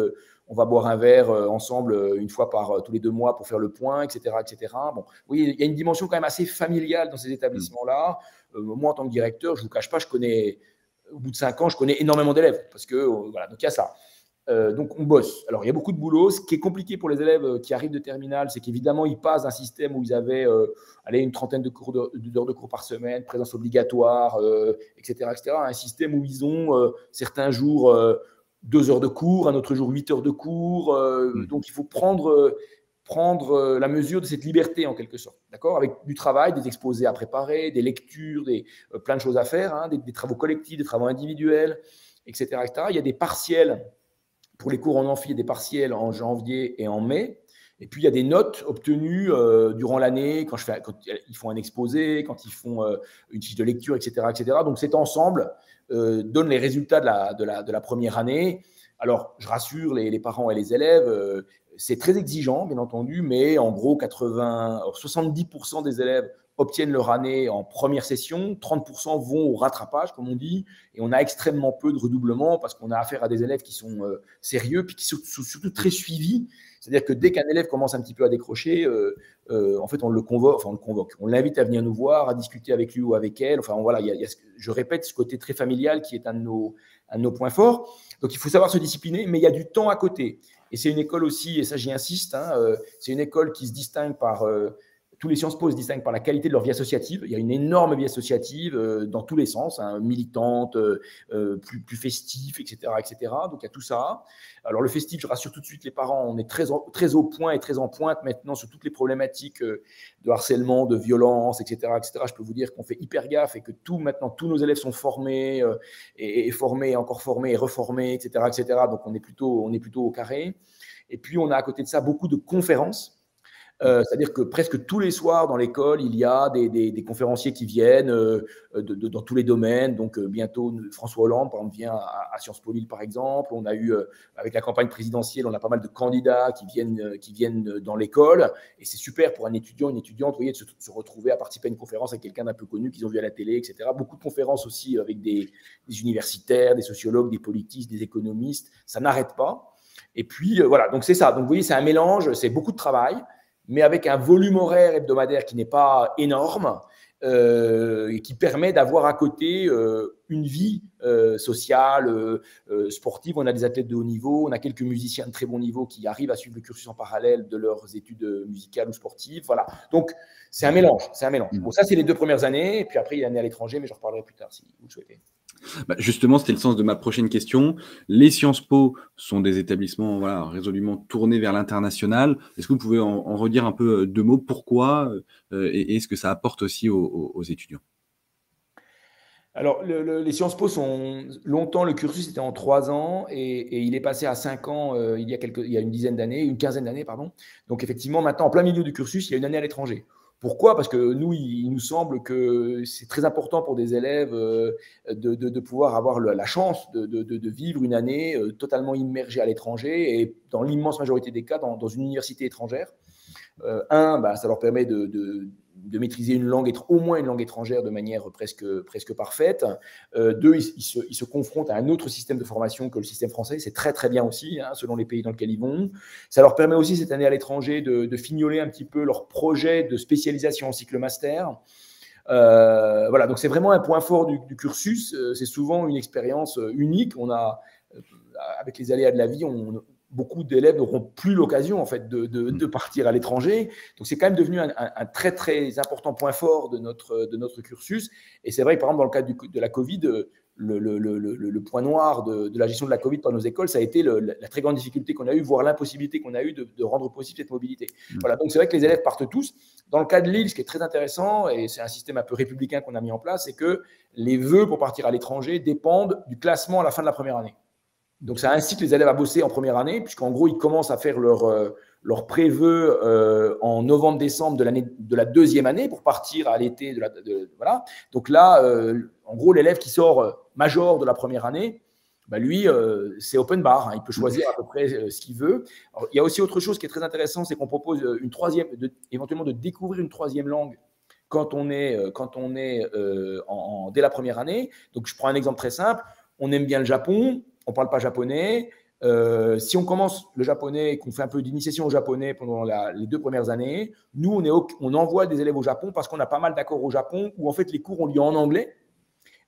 On va boire un verre ensemble une fois par tous les 2 mois pour faire le point, etc. etc. Bon, oui, il y a une dimension quand même assez familiale dans ces établissements-là. Moi, en tant que directeur, je ne vous cache pas, au bout de 5 ans, je connais énormément d'élèves. Parce que, voilà, donc il y a ça. Donc, on bosse. Alors, il y a beaucoup de boulot. Ce qui est compliqué pour les élèves qui arrivent de terminale, c'est qu'évidemment, ils passent d'un système où ils avaient une trentaine d'heures de cours par semaine, présence obligatoire, etc., etc., à un système où ils ont certains jours 2 heures de cours, un autre jour 8 heures de cours. Donc, il faut prendre la mesure de cette liberté, en quelque sorte, d'accord, avec du travail, des exposés à préparer, des lectures, plein de choses à faire, hein, des travaux collectifs, des travaux individuels, etc., etc. Il y a des partiels. Pour les cours en amphi, il y a des partiels en janvier et en mai. Et puis, il y a des notes obtenues durant l'année, quand ils font un exposé, quand ils font une fiche de lecture, etc., etc. Donc, cet ensemble donne les résultats de la première année. Alors, je rassure les parents et les élèves, c'est très exigeant, bien entendu, mais en gros, 70% des élèves obtiennent leur année en première session, 30% vont au rattrapage, comme on dit, et on a extrêmement peu de redoublement parce qu'on a affaire à des élèves qui sont sérieux, puis qui sont surtout très suivis. C'est-à-dire que dès qu'un élève commence un petit peu à décrocher, en fait, on le convoque, on l'invite à venir nous voir, à discuter avec lui ou avec elle. Enfin, voilà, je répète, ce côté très familial qui est un de nos points forts. Donc, il faut savoir se discipliner, mais il y a du temps à côté. Et c'est une école aussi, et ça j'y insiste, hein, c'est une école qui se distingue par... tous les Sciences Po se distinguent par la qualité de leur vie associative. Il y a une énorme vie associative dans tous les sens, hein, militante, plus festif, etc., etc. Donc, il y a tout ça. Alors, le festif, je rassure tout de suite les parents, on est très au point et très en pointe maintenant sur toutes les problématiques de harcèlement, de violence, etc., etc. Je peux vous dire qu'on fait hyper gaffe et que maintenant, tous nos élèves sont formés et formés, encore formés et reformés, etc., etc. Donc, on est plutôt au carré. Et puis, on a à côté de ça beaucoup de conférences. C'est-à-dire que presque tous les soirs dans l'école, il y a des conférenciers qui viennent dans tous les domaines. Donc bientôt, François Hollande, par exemple, vient à Sciences Po Lille, par exemple. On a eu, avec la campagne présidentielle, on a pas mal de candidats qui viennent dans l'école. Et c'est super pour un étudiant, une étudiante, vous voyez, de se retrouver à participer à une conférence avec quelqu'un d'un peu connu qu'ils ont vu à la télé, etc. Beaucoup de conférences aussi avec des universitaires, des sociologues, des politistes, des économistes. Ça n'arrête pas. Et puis, voilà, donc c'est ça. Donc, vous voyez, c'est un mélange, c'est beaucoup de travail, mais avec un volume horaire hebdomadaire qui n'est pas énorme et qui permet d'avoir à côté une vie sociale, sportive. On a des athlètes de haut niveau, on a quelques musiciens de très bon niveau qui arrivent à suivre le cursus en parallèle de leurs études musicales ou sportives. Voilà. Donc, c'est un mélange. C'est un mélange. Bon, ça, c'est les 2 premières années. Et puis après, il y a l'année à l'étranger, mais j'en reparlerai plus tard si vous le souhaitez. Bah justement, c'était le sens de ma prochaine question. Les Sciences Po sont des établissements voilà, résolument tournés vers l'international. Est-ce que vous pouvez en redire un peu 2 mots? Pourquoi et ce que ça apporte aussi aux étudiants? Alors, les Sciences Po sont longtemps, le cursus était en 3 ans et il est passé à 5 ans il y a une dizaine d'années, une quinzaine d'années, pardon. Donc, effectivement, maintenant, en plein milieu du cursus, il y a une année à l'étranger. Pourquoi? Parce que nous, il nous semble que c'est très important pour des élèves de pouvoir avoir la chance de vivre une année totalement immergée à l'étranger et dans l'immense majorité des cas dans une université étrangère. Ça leur permet de maîtriser une langue, au moins une langue étrangère de manière presque parfaite. 2, ils se confrontent à un autre système de formation que le système français. C'est très, très bien aussi, hein, selon les pays dans lesquels ils vont. Ça leur permet aussi, cette année à l'étranger, de fignoler un petit peu leur projet de spécialisation en cycle master. Voilà, donc c'est vraiment un point fort du cursus. C'est souvent une expérience unique. Avec les aléas de la vie, beaucoup d'élèves n'auront plus l'occasion en fait de partir à l'étranger. Donc c'est quand même devenu un très très important point fort de notre cursus. Et c'est vrai que par exemple dans le cadre de la Covid, le point noir de la gestion de la Covid par nos écoles, ça a été la très grande difficulté qu'on a eue, voire l'impossibilité qu'on a eue de rendre possible cette mobilité. Voilà, donc c'est vrai que les élèves partent tous. Dans le cas de Lille, ce qui est très intéressant, et c'est un système un peu républicain qu'on a mis en place, c'est que les vœux pour partir à l'étranger dépendent du classement à la fin de la première année. Donc, ça incite les élèves à bosser en première année, puisqu'en gros, ils commencent à faire leur pré-vœux en novembre-décembre de la 2e année pour partir à l'été. Voilà. Donc là, en gros, l'élève qui sort major de la première année, bah lui, c'est open bar. Hein, il peut choisir à peu près ce qu'il veut. Alors, il y a aussi autre chose qui est très intéressant, c'est qu'on propose éventuellement de découvrir une 3e langue quand on est dès la première année. Donc, je prends un exemple très simple. On aime bien le Japon. On ne parle pas japonais. Si on commence le japonais et qu'on fait un peu d'initiation au japonais pendant les 2 premières années, nous, on envoie des élèves au Japon parce qu'on a pas mal d'accords au Japon où en fait les cours ont lieu en anglais,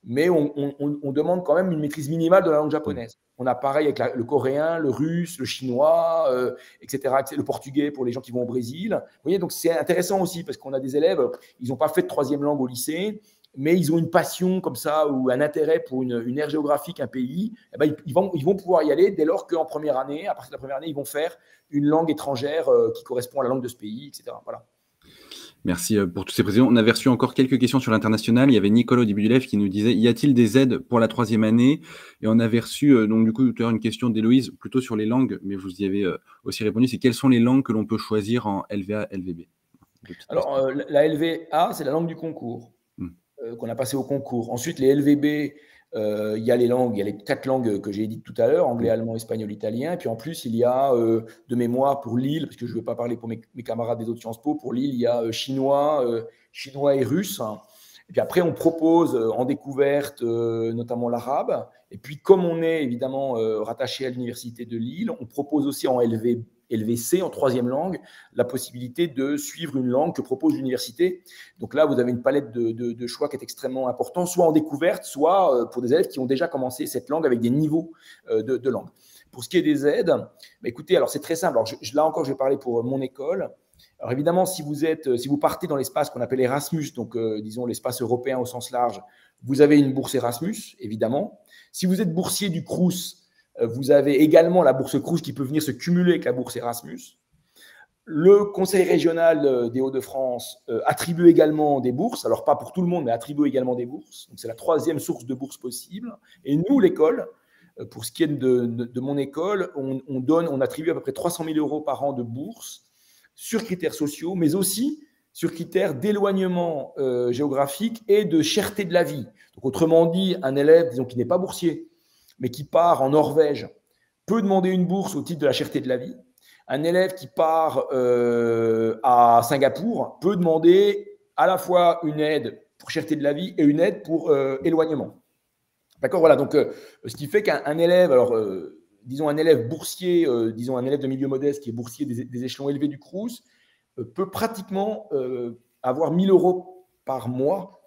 mais on demande quand même une maîtrise minimale de la langue japonaise. On a pareil avec le coréen, le russe, le chinois, etc., le portugais pour les gens qui vont au Brésil. Vous voyez, donc c'est intéressant aussi parce qu'on a des élèves, ils n'ont pas fait de 3e langue au lycée, mais ils ont une passion comme ça ou un intérêt pour une aire géographique, un pays, eh ben, ils vont pouvoir y aller dès lors qu'en première année, à partir de la première année, ils vont faire une langue étrangère qui correspond à la langue de ce pays, etc. Voilà. Merci pour toutes ces précisions. On avait reçu encore quelques questions sur l'international. Il y avait Nicolas au début du live qui nous disait, y a-t-il des aides pour la 3e année? Et on avait reçu donc du coup tout à l'heure une question d'Héloïse plutôt sur les langues, mais vous y avez aussi répondu. C'est quelles sont les langues que l'on peut choisir en LVA, LVB? Alors la LVA, c'est la langue du concours. Qu'on a passé au concours. Ensuite, les LVB, il y a les 4 langues que j'ai dites tout à l'heure, anglais, allemand, espagnol, italien. Et puis en plus, il y a de mémoire pour Lille, parce que je ne veux pas parler pour mes camarades des autres Sciences Po, pour Lille, il y a chinois et russe. Et puis après, on propose en découverte notamment l'arabe. Et puis comme on est évidemment rattaché à l'université de Lille, on propose aussi en LVC, en 3e langue, la possibilité de suivre une langue que propose l'université. Donc là, vous avez une palette de choix qui est extrêmement important, soit en découverte, soit pour des élèves qui ont déjà commencé cette langue avec des niveaux de langue. Pour ce qui est des aides, bah écoutez, alors c'est très simple. Alors là encore, je vais parler pour mon école. Alors évidemment, si vous partez dans l'espace qu'on appelle Erasmus, donc disons l'espace européen au sens large, vous avez une bourse Erasmus, évidemment. Si vous êtes boursier du Crous, vous avez également la bourse Crous qui peut venir se cumuler avec la bourse Erasmus. Le Conseil régional des Hauts-de-France attribue également des bourses. Alors, pas pour tout le monde, mais attribue également des bourses. Donc, c'est la 3e source de bourse possible. Et nous, l'école, pour ce qui est de mon école, on attribue à peu près 300 000 € par an de bourse sur critères sociaux, mais aussi sur critères d'éloignement géographique et de cherté de la vie. Donc, autrement dit, un élève, disons, qui n'est pas boursier, mais qui part en Norvège, peut demander une bourse au titre de la cherté de la vie. Un élève qui part à Singapour peut demander à la fois une aide pour cherté de la vie et une aide pour éloignement. D'accord, voilà. Donc, ce qui fait qu'un élève, alors, disons un élève boursier, disons un élève de milieu modeste qui est boursier des échelons élevés du Crous, peut pratiquement avoir 1 000 € par mois.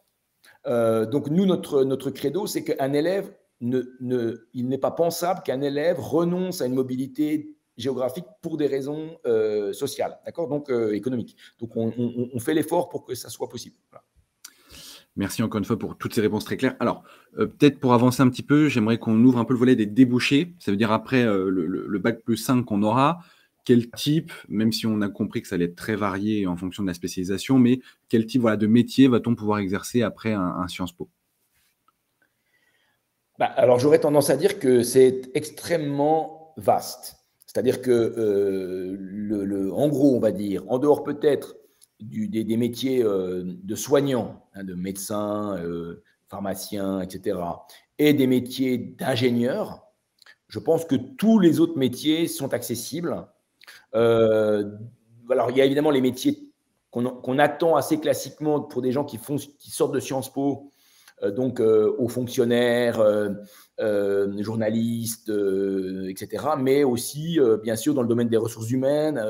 Donc, nous, notre credo, c'est qu'un élève, il n'est pas pensable qu'un élève renonce à une mobilité géographique pour des raisons sociales, d'accord, donc économiques. Donc, on fait l'effort pour que ça soit possible. Voilà. Merci encore une fois pour toutes ces réponses très claires. Alors, peut-être pour avancer un petit peu, j'aimerais qu'on ouvre un peu le volet des débouchés. Ça veut dire après le bac plus 5 qu'on aura, quel type, même si on a compris que ça allait être très varié en fonction de la spécialisation, mais quel type de métier va-t-on pouvoir exercer après un Sciences Po? Alors, j'aurais tendance à dire que c'est extrêmement vaste. C'est-à-dire que, en gros, on va dire, en dehors peut-être des métiers de soignants, hein, de médecins, pharmaciens, etc., et des métiers d'ingénieurs, je pense que tous les autres métiers sont accessibles. Alors, il y a évidemment les métiers qu'on attend assez classiquement pour des gens qui sortent de Sciences Po, donc aux fonctionnaires, journalistes, etc., mais aussi, bien sûr, dans le domaine des ressources humaines,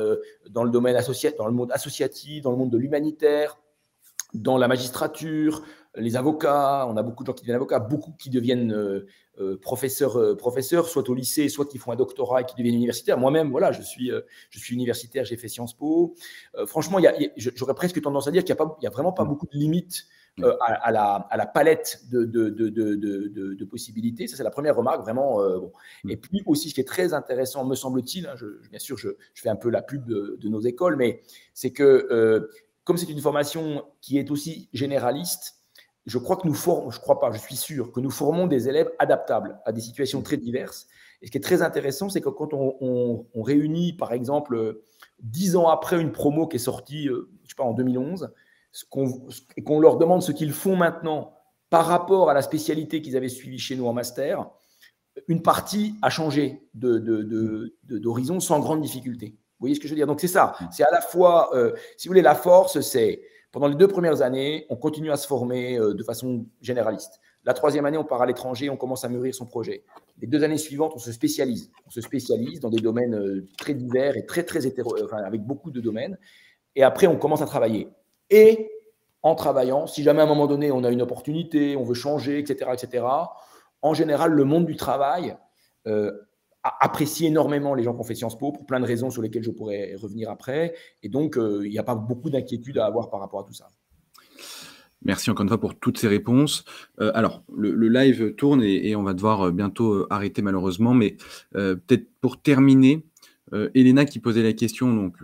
dans le domaine dans le monde associatif, dans le monde de l'humanitaire, dans la magistrature, les avocats. On a beaucoup de gens qui deviennent avocats, beaucoup qui deviennent professeurs, soit au lycée, soit qui font un doctorat et qui deviennent universitaires. Moi-même, voilà, je suis universitaire, j'ai fait Sciences Po. Franchement, j'aurais presque tendance à dire qu'il n'y a vraiment pas beaucoup de limites à la palette de possibilités. Ça, c'est la première remarque, vraiment. Bon. Et puis aussi, ce qui est très intéressant, me semble-t-il, hein, bien sûr, je fais un peu la pub de nos écoles, mais c'est que comme c'est une formation qui est aussi généraliste, je suis sûr que nous formons des élèves adaptables à des situations très diverses. Et ce qui est très intéressant, c'est que quand on réunit, par exemple, 10 ans après une promo qui est sortie, je sais pas, en 2011, et qu'on leur demande ce qu'ils font maintenant par rapport à la spécialité qu'ils avaient suivie chez nous en master, une partie a changé d'horizon sans grande difficulté. Vous voyez ce que je veux dire? Donc, c'est ça. C'est à la fois, si vous voulez, la force, c'est pendant les 2 premières années, on continue à se former de façon généraliste. La 3e année, on part à l'étranger, on commence à mûrir son projet. Les 2 années suivantes, on se spécialise. On se spécialise dans des domaines très divers et très avec beaucoup de domaines. Et après, on commence à travailler. Et en travaillant, si jamais à un moment donné, on a une opportunité, on veut changer, etc., en général, le monde du travail apprécie énormément les gens qui ont fait Sciences Po pour plein de raisons sur lesquelles je pourrais revenir après. Et donc, il n'y a pas beaucoup d'inquiétude à avoir par rapport à tout ça. Merci encore une fois pour toutes ces réponses. Alors, le live tourne et on va devoir bientôt arrêter malheureusement, mais peut-être pour terminer, Elena qui posait la question, donc,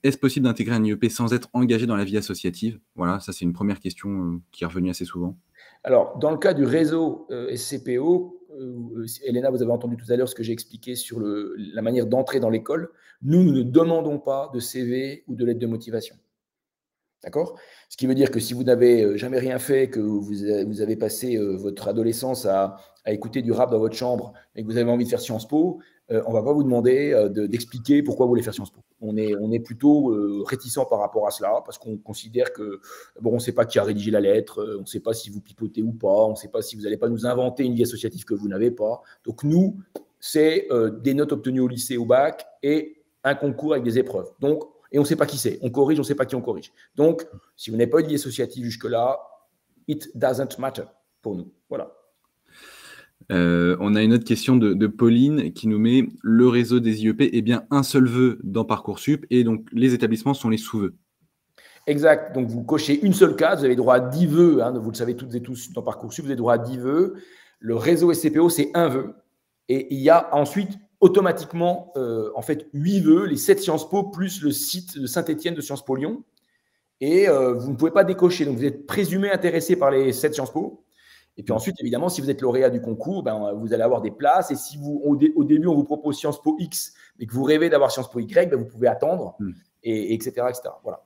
est-ce possible d'intégrer un IEP sans être engagé dans la vie associative? Voilà, ça c'est une première question qui est revenue assez souvent. Alors, dans le cas du réseau SCPO, Elena, vous avez entendu tout à l'heure ce que j'ai expliqué sur la manière d'entrer dans l'école. Nous ne demandons pas de CV ou de lettre de motivation. D'accord? Ce qui veut dire que si vous n'avez jamais rien fait, que vous avez passé votre adolescence à écouter du rap dans votre chambre et que vous avez envie de faire Sciences Po, on ne va pas vous demander d'expliquer pourquoi vous voulez faire Sciences Po. On est plutôt réticent par rapport à cela parce qu'on considère que, bon, on ne sait pas qui a rédigé la lettre, on ne sait pas si vous pipotez ou pas, on ne sait pas si vous n'allez pas nous inventer une vie associative que vous n'avez pas. Donc nous, c'est des notes obtenues au lycée, au bac et un concours avec des épreuves. Donc, et on ne sait pas qui c'est. On corrige, on ne sait pas qui on corrige. Donc, si vous n'avez pas eu de vie associative jusque-là, it doesn't matter pour nous. Voilà. On a une autre question de Pauline qui nous met « Le réseau des IEP est bien un seul vœu dans Parcoursup et donc les établissements sont les sous-vœux ». Exact. Donc, vous cochez une seule case. Vous avez droit à 10 vœux. Hein, vous le savez toutes et tous dans Parcoursup, vous avez droit à 10 vœux. Le réseau SCPO, c'est un vœu. Et il y a ensuite automatiquement, en fait, 8 vœux, les 7 Sciences Po plus le site de Saint-Étienne de Sciences Po Lyon. Et vous ne pouvez pas décocher. Donc, vous êtes présumé intéressé par les 7 Sciences Po. Et puis ensuite, évidemment, si vous êtes lauréat du concours, vous allez avoir des places. Et si au début, on vous propose Sciences Po X, mais que vous rêvez d'avoir Sciences Po Y, vous pouvez attendre. etc., etc. Voilà.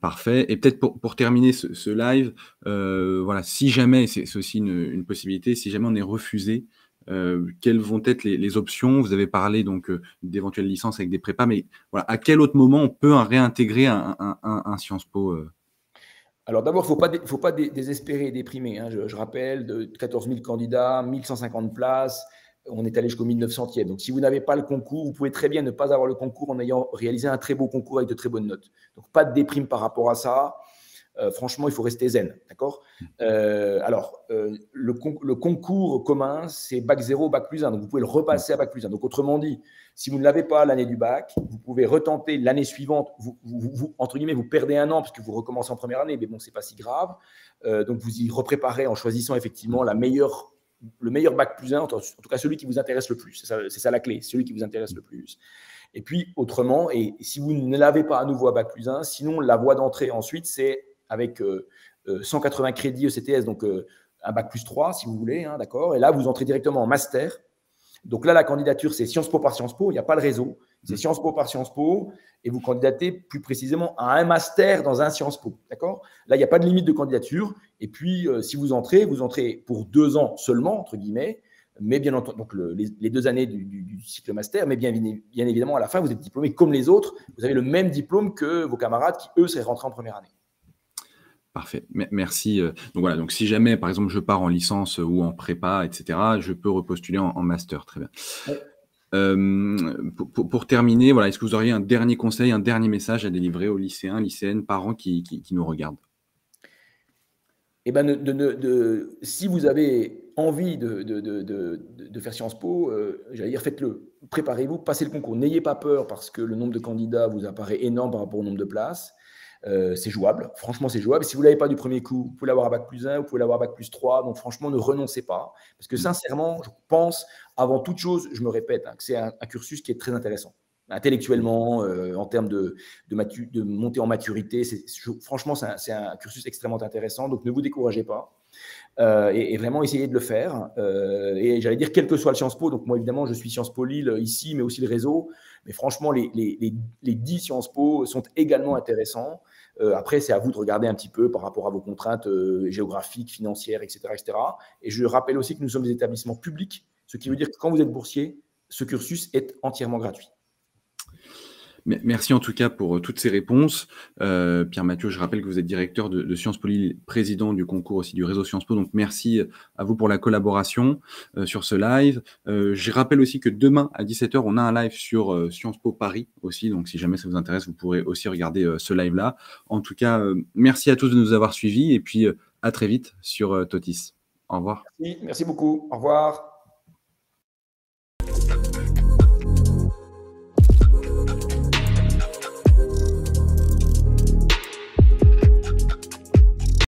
Parfait. Et peut-être pour terminer ce live, voilà, si jamais, c'est aussi une possibilité, si jamais on est refusé, quelles vont être les options? Vous avez parlé donc d'éventuelles licences avec des prépas, mais voilà, à quel autre moment on peut réintégrer un Sciences Po Alors d'abord, il ne faut pas désespérer et déprimer, hein. Je rappelle, de 14 000 candidats, 1150 places, on est allé jusqu'au 1900e. Donc si vous n'avez pas le concours, vous pouvez très bien ne pas avoir le concours en ayant réalisé un très beau concours avec de très bonnes notes. Donc pas de déprime par rapport à ça. Franchement, il faut rester zen, d'accord? Le concours commun, c'est bac 0, bac plus 1. Donc, vous pouvez le repasser à bac plus 1. Donc, autrement dit, si vous ne l'avez pas l'année du bac, vous pouvez retenter l'année suivante. Entre guillemets, vous perdez un an parce que vous recommencez en première année, mais bon, c'est pas si grave. Donc, vous y repréparez en choisissant effectivement le meilleur bac plus 1, en tout cas celui qui vous intéresse le plus. C'est ça la clé, celui qui vous intéresse le plus. Et puis, autrement, et si vous ne l'avez pas à nouveau à bac plus 1, sinon, la voie d'entrée ensuite, c'est avec 180 crédits ECTS, donc un bac plus 3, si vous voulez, hein, d'accord. Et là, vous entrez directement en master. Donc là, la candidature, c'est Sciences Po par Sciences Po. Il n'y a pas le réseau. C'est Sciences Po par Sciences Po. Et vous candidatez plus précisément à un master dans un Sciences Po, d'accord. Là, il n'y a pas de limite de candidature. Et puis, si vous entrez pour 2 ans seulement, entre guillemets, mais bien entendu, donc les 2 années du cycle master, mais bien évidemment, à la fin, vous êtes diplômé comme les autres. Vous avez le même diplôme que vos camarades qui, eux, seraient rentrés en première année. Parfait, merci. Donc voilà, donc si jamais, par exemple, je pars en licence ou en prépa, etc., je peux repostuler en master. Très bien. Ouais. Pour terminer, voilà, est-ce que vous auriez un dernier conseil, un dernier message à délivrer aux lycéens, lycéennes, parents qui nous regardent? Eh ben, si vous avez envie de faire Sciences Po, j'allais dire, faites-le. Préparez-vous, passez le concours. N'ayez pas peur parce que le nombre de candidats vous apparaît énorme par rapport au nombre de places. C'est jouable, franchement c'est jouable. Si vous ne l'avez pas du premier coup, vous pouvez l'avoir à bac plus 1, vous pouvez l'avoir à bac plus 3, donc franchement ne renoncez pas. Parce que sincèrement, je pense, avant toute chose, je me répète, que c'est un cursus qui est très intéressant. Intellectuellement, en termes de montée en maturité, franchement c'est un cursus extrêmement intéressant, donc ne vous découragez pas. Et vraiment essayez de le faire. Et j'allais dire, quel que soit le Sciences Po, donc moi évidemment je suis Sciences Po Lille ici, mais aussi le réseau, mais franchement les 10 Sciences Po sont également intéressants. Après, c'est à vous de regarder un petit peu par rapport à vos contraintes géographiques, financières, etc., etc. Et je rappelle aussi que nous sommes des établissements publics, ce qui veut dire que quand vous êtes boursier, ce cursus est entièrement gratuit. Merci en tout cas pour toutes ces réponses. Pierre Mathieu, je rappelle que vous êtes directeur de Sciences Po Lille, président du concours aussi du réseau Sciences Po. Donc merci à vous pour la collaboration sur ce live. Je rappelle aussi que demain à 17 h, on a un live sur Sciences Po Paris aussi. Donc si jamais ça vous intéresse, vous pourrez aussi regarder ce live-là. En tout cas, merci à tous de nous avoir suivis et puis à très vite sur Totis. Au revoir. Merci beaucoup. Au revoir.